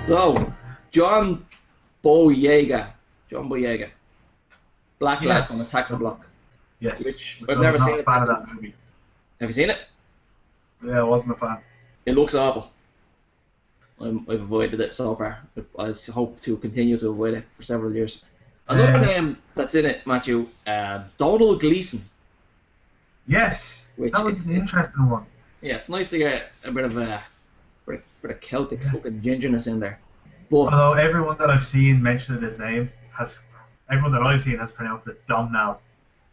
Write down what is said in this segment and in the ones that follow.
So, John Boyega. John Boyega. Black Lad on Attack the Block. Yes. Which I've never seen. I'm not a fan of that movie. Have you seen it? Yeah, I wasn't a fan. It looks awful. I've avoided it so far. I hope to continue to avoid it for several years. Another name that's in it, Matthew, Donald Gleeson. Yes, that was an interesting one. Yeah, it's nice to get a bit of Celtic fucking gingerness in there. But although everyone that I've seen mention his name everyone that I've seen has pronounced it Domhnall.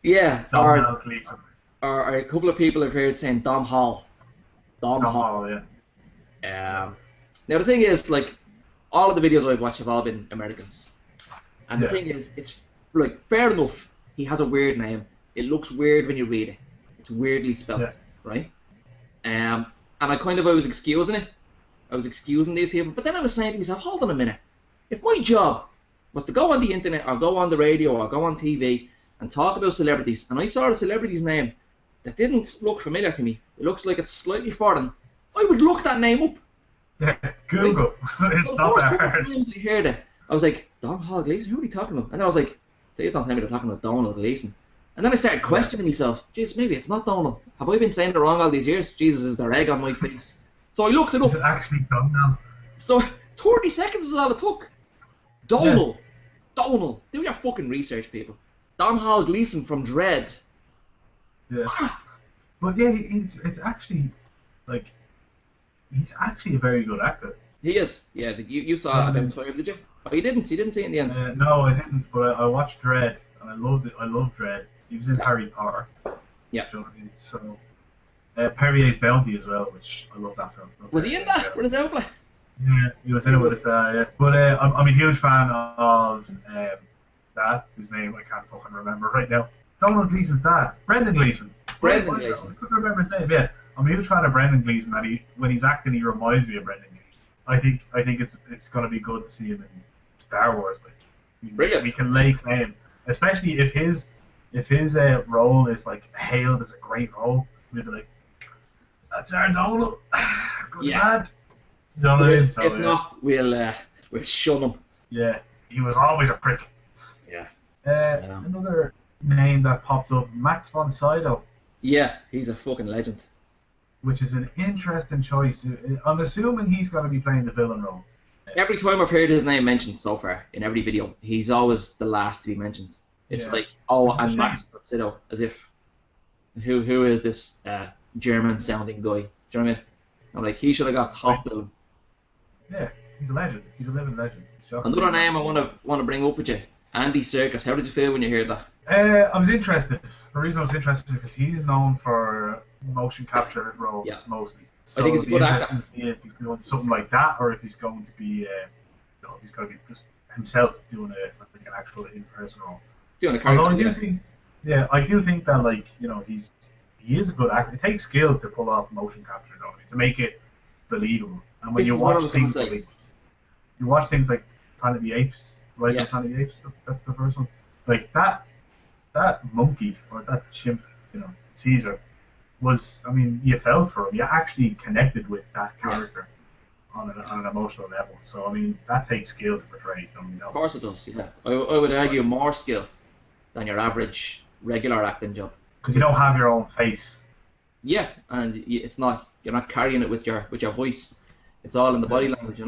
Yeah, Domhnall Gleeson. Or a couple of people I've heard saying Dom Hall. Dom Hall, yeah. Now the thing is, like, all of the videos I've watched have all been Americans, and the thing is, it's like fair enough. He has a weird name. It looks weird when you read it. It's weirdly spelled, right? And I was excusing it. I was excusing these people, but then I was saying to myself, hold on a minute. If my job was to go on the internet or go on the radio or go on TV and talk about celebrities, and I saw a celebrity's name that didn't look familiar to me, it looks like it's slightly foreign, I would look that name up. Yeah, Google. It's so not the that first hard. couple times I heard it, I was like, Donald Gleeson, who are you talking about? And then I was like, please don't tell me they're talking about Donald Gleeson. And then I started questioning myself. Jesus, maybe it's not Donald. Have I been saying it wrong all these years? Jesus, is there egg on my face? So I looked it up. Is it actually Domhnall? So 30 seconds is all it took. Donald. Yeah. Donald. Do your fucking research, people. Domhnall Gleeson from Dread. Yeah. But yeah, it's actually, like, he's actually a very good actor. He is. Yeah, you saw it about 12, did you? Oh, you didn't. You didn't see it in the end. No, I didn't. But I watched Dread, and I loved it. I love Dread. He was in Harry Potter. Yeah. So, Perrier's Bounty as well, which I love that film. Was he in that? With his outplay? Yeah, he was in it with his yeah. But I'm a huge fan of that, whose name I can't fucking remember right now. Donald Gleeson's dad, Brendan Gleeson. Brendan Gleeson. I couldn't remember his name. Yeah, I'm a huge fan of Brendan Gleeson, and when he's acting, he reminds me of Brendan Gleeson. I think it's gonna be good to see him in Star Wars. Like, brilliant. We can lay claim, especially if his role is like hailed as a great role. We'll be like, that's our Donald. Good lad. You know what I mean? So, if not, we'll shun him. Yeah, he was always a prick. Yeah. Another name that popped up, Max von Sydow. Yeah, he's a fucking legend. Which is an interesting choice. I'm assuming he's going to be playing the villain role. Every time I've heard his name mentioned so far, in every video, he's always the last to be mentioned. It's like, and Max von Sydow, as if, who is this German-sounding guy? Do you know what I mean? I'm like, he should have got top billing. Yeah, he's a legend. He's a living legend. Another name I want to bring up with you, Andy Serkis. How did you feel when you heard that? I was interested. The reason I was interested is because he's known for motion capture roles mostly. So I think he's a good actor. To see if he's doing something like that, or if he's going to be, he's going to be just himself doing an actual in-person role. Doing a character. Although I do think that, like, he is a good actor. It takes skill to pull off motion capture, to make it believable. And when you watch things like Planet of the Apes, Rise of Planet of the Apes, that's the first one. Like that monkey or that chimp, Caesar, was, you felt for him. You actually connected with that character on an emotional level. So that takes skill to portray. Of course it does. Yeah, I would argue more skill than your average regular acting job. Because you don't have your own face. Yeah, and you're not carrying it with your voice. It's all in the body language,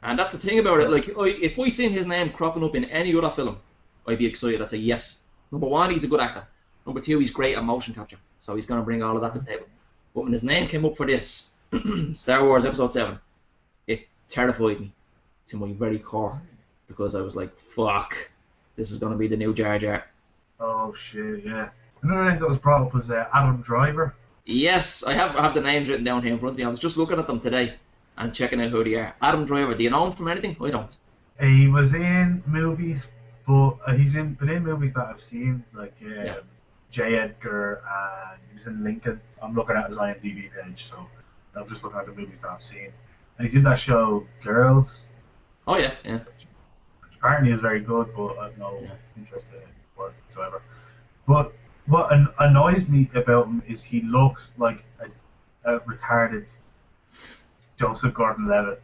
And that's the thing about it. Like, if we seen his name cropping up in any other film, I'd be excited. I'd say yes. Number one, he's a good actor. Number two, he's great at motion capture, so he's going to bring all of that to the table. But when his name came up for this Star Wars Episode 7, it terrified me to my very core, because I was like, fuck, this is going to be the new Jar Jar. Oh shit, yeah. Another name that was brought up was Adam Driver. Yes, I have the names written down here in front of me. I was just looking at them today and checking out who they are. Adam Driver, do you know him from anything? I don't. He was in movies, but he's been in movies that I've seen, like J. Edgar, and he was in Lincoln. I'm looking at his IMDb page, so I'm just looking at the movies that I've seen. And he's in that show, Girls. Oh, yeah. Which apparently is very good, but I have no interest in it whatsoever. But what annoys me about him is he looks like a retarded Joseph Gordon-Levitt.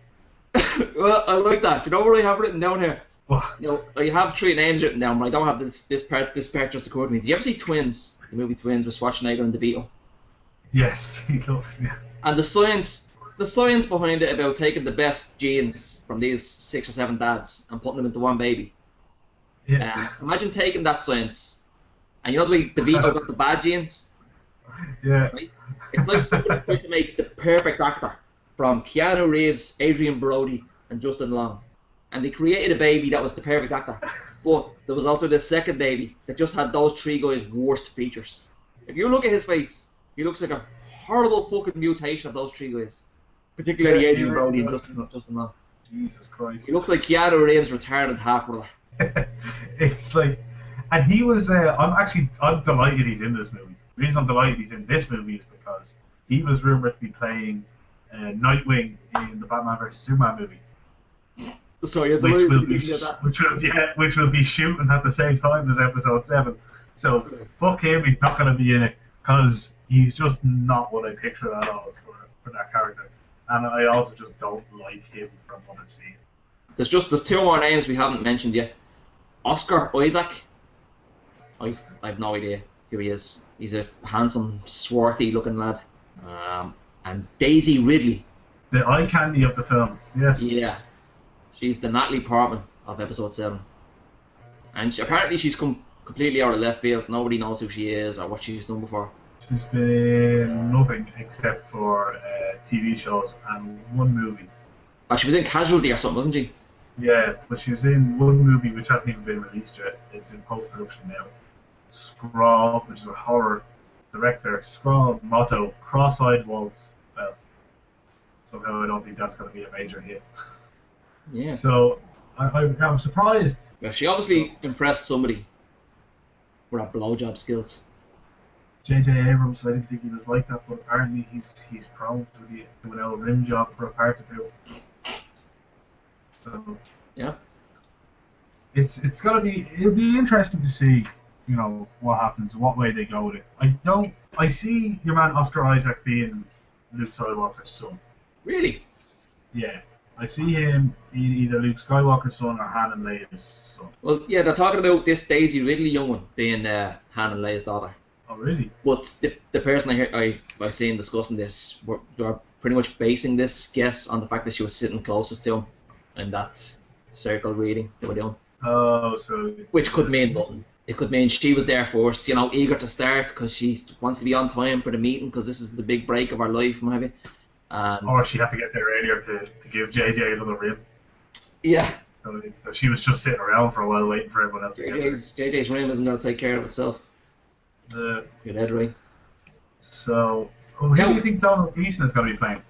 Well, I like that. Do you know what I have written down here? What? You know, I have 3 names written down, but I don't have this part. This part just occurred to me. Did you ever see Twins? The movie Twins with Schwarzenegger and DeVito. Yes, he looks. Yeah. And the science behind it about taking the best genes from these 6 or 7 dads and putting them into one baby. Yeah. Imagine taking that science, and you know the way DeVito got the bad genes. Yeah. Right? It's like someone tried to make the perfect actor from Keanu Reeves, Adrian Brody, and Justin Long, and they created a baby that was the perfect actor. But there was also this second baby that just had those 3 guys' worst features. If you look at his face, he looks like a horrible fucking mutation of those 3 guys. Particularly Yeah, Adrian Brody and Justin Long. Jesus Christ. He looks like Keanu Reeves' retarded half-brother. It's like, and he was. I'm delighted he's in this movie. The reason I'm delighted he's in this movie is because he was rumored to be playing Nightwing in the Batman vs Superman movie. So you're which will be shooting at the same time as episode 7. So fuck him, he's not going to be in it because he's just not what I pictured at all for that character. And I also just don't like him from what I've seen. There's 2 more names we haven't mentioned yet. Oscar Isaac. I've no idea who he is. He's a handsome, swarthy looking lad. And Daisy Ridley. The eye candy of the film, yes. Yeah. She's the Natalie Portman of episode 7. And apparently she's come completely out of left field. Nobody knows who she is or what she's done before. She's been nothing except for TV shows and 1 movie. Oh, she was in Casualty or something, wasn't she? Yeah, but she was in 1 movie which hasn't even been released yet. It's in post-production now. Scrawl, which is a horror. Director, Scrawl, motto, cross-eyed waltz. Well, somehow I don't think that's going to be a major hit. Yeah. So, I'm surprised. Well, she obviously impressed somebody with her blowjob skills. J.J. Abrams, I didn't think he was like that, but apparently he's prone to do an old rim job for a part or 2. So yeah, it'll be interesting to see, you know, what happens, what way they go with it. I see your man Oscar Isaac being Luke Skywalker's son. Really? Yeah, I see him being either Luke Skywalker's son or Han and Leia's son. Well, yeah, they're talking about this Daisy Ridley young one being Han and Leia's daughter. Oh, really? But the person I've seen discussing this, they're pretty much basing this guess on the fact that she was sitting closest to him in that circle reading they were doing. Oh, so... Which could mean nothing. It could mean she was there first, you know, eager to start because she wants to be on time for the meeting because this is the big break of her life, maybe. Or she had to get there earlier to give JJ another rim. Yeah. So she was just sitting around for a while waiting for everyone else to get there. JJ's rim isn't going to take care of itself. You're dead right. So, who do you think Donald Gleason is going to be playing?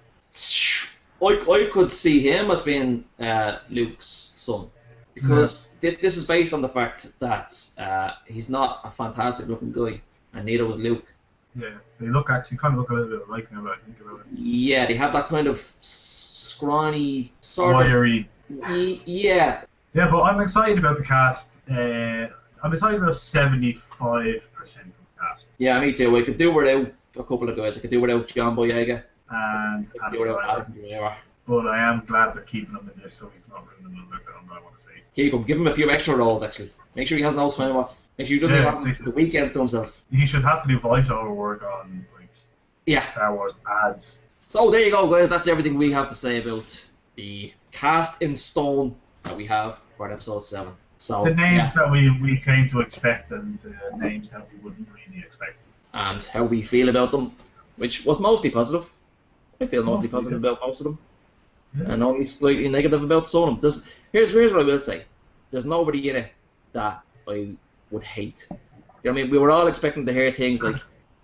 I could see him as being Luke's son. Because this is based on the fact that he's not a fantastic looking guy, and neither was Luke. Yeah, they kind of look a little bit alike now that I think about it. Yeah, they have that kind of scrawny, sort wiry. Yeah. Yeah, but I'm excited about the cast. I'm excited about 75% of the cast. Yeah, me too. I could do without a couple of guys. I could do without John Boyega. And Adam Driver. But I am glad they're keeping him in this, so he's not ruining the film I want to see. Keep him. Give him a few extra roles, actually. Make sure he has no time off. Make sure he doesn't have the weekends to himself. He should have to do voiceover work on Star Wars ads. So there you go, guys. That's everything we have to say about the cast in stone that we have for episode 7. So the names that we came to expect and the names that we wouldn't really expect. And how we feel about them, which was mostly positive. I feel mostly positive about most of them. Yeah. And only slightly negative about some of them. Here's what I will say. There's nobody in it that I would hate. You know what I mean? We were all expecting to hear things like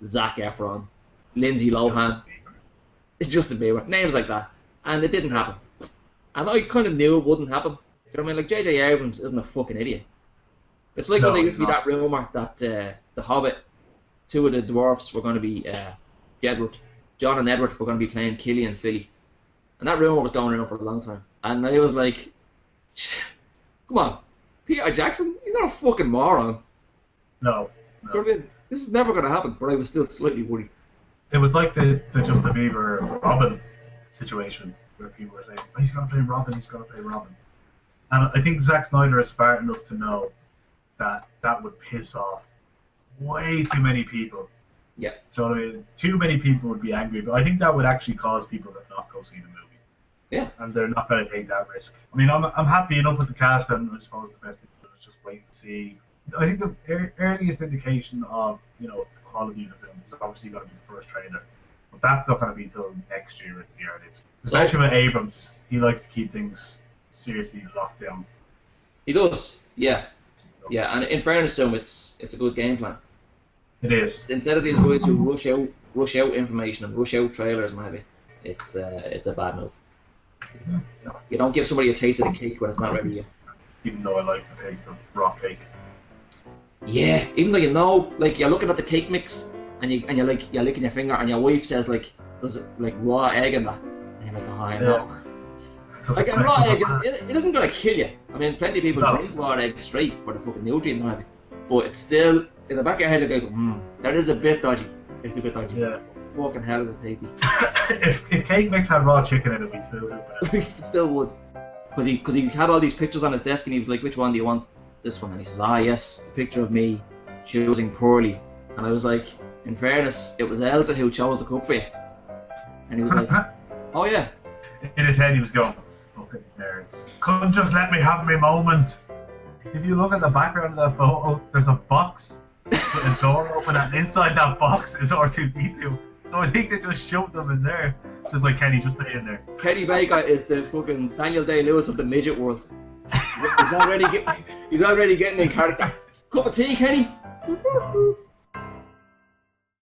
Zac Efron, Lindsay Lohan, Justin Bieber, names like that. And it didn't happen. And I kind of knew it wouldn't happen. You know what I mean? Like, J.J. Abrams isn't a fucking idiot. It's like when there used to be that rumour that The Hobbit, 2 of the dwarfs were going to be Edward. John and Edward were going to be playing Killy and Philly. And that rumour was going around for a long time. And I was like, come on, Peter Jackson? He's not a fucking moron. No. You know what I mean? This is never going to happen, but I was still slightly worried. It was like the Justin Bieber Robin situation where people are saying, oh, he's going to play Robin, he's going to play Robin. And I think Zack Snyder is smart enough to know that that would piss off way too many people. Yeah. So I mean, too many people would be angry, but I think that would actually cause people to not go see the movie. Yeah. And they're not going to take that risk. I mean, I'm happy enough with the cast, and I suppose the best thing to do is just wait and see. I think the earliest indication of, you know, the quality of the film is obviously going to be the first trailer. But that's not going to be until next year at the earliest. Especially with Abrams, he likes to keep things seriously locked down. He does, yeah. Yeah, and in fairness to him, it's a good game plan. It is. Instead of these guys who rush out information and rush out trailers, maybe it's a bad move. Yeah. You don't give somebody a taste of the cake when it's not ready yet. Even though I like the taste of rock cake. Yeah, even though you know, like you're looking at the cake mix and you're licking your finger, and your wife says like, "There's like raw egg in that," and you're like, "Oh, I know." Like a raw egg, it isn't gonna kill you. I mean, plenty of people drink raw egg straight for the fucking nutrients, maybe, but it's still in the back of your head. You're like, that is a bit dodgy. It's a bit dodgy. Yeah. Fucking hell, is it tasty? if cake mix had raw chicken in it, we'd still do it. It still would, because he had all these pictures on his desk, and he was like, "Which one do you want?" This one, and he says, "Ah, yes, the picture of me choosing poorly." And I was like, in fairness, it was Elsa who chose to cook for you. And he was like, "Oh yeah." In his head, he was going, "Fucking nerds! Couldn't just let me have my moment." If you look at the background of that photo, there's a box with a door open, and inside that box is R2D2. So I think they just shoved them in there. Just like, Kenny, just stay in there. Kenny Baker is the fucking Daniel Day-Lewis of the midget world. He's already getting in character. Cup of tea, Kenny?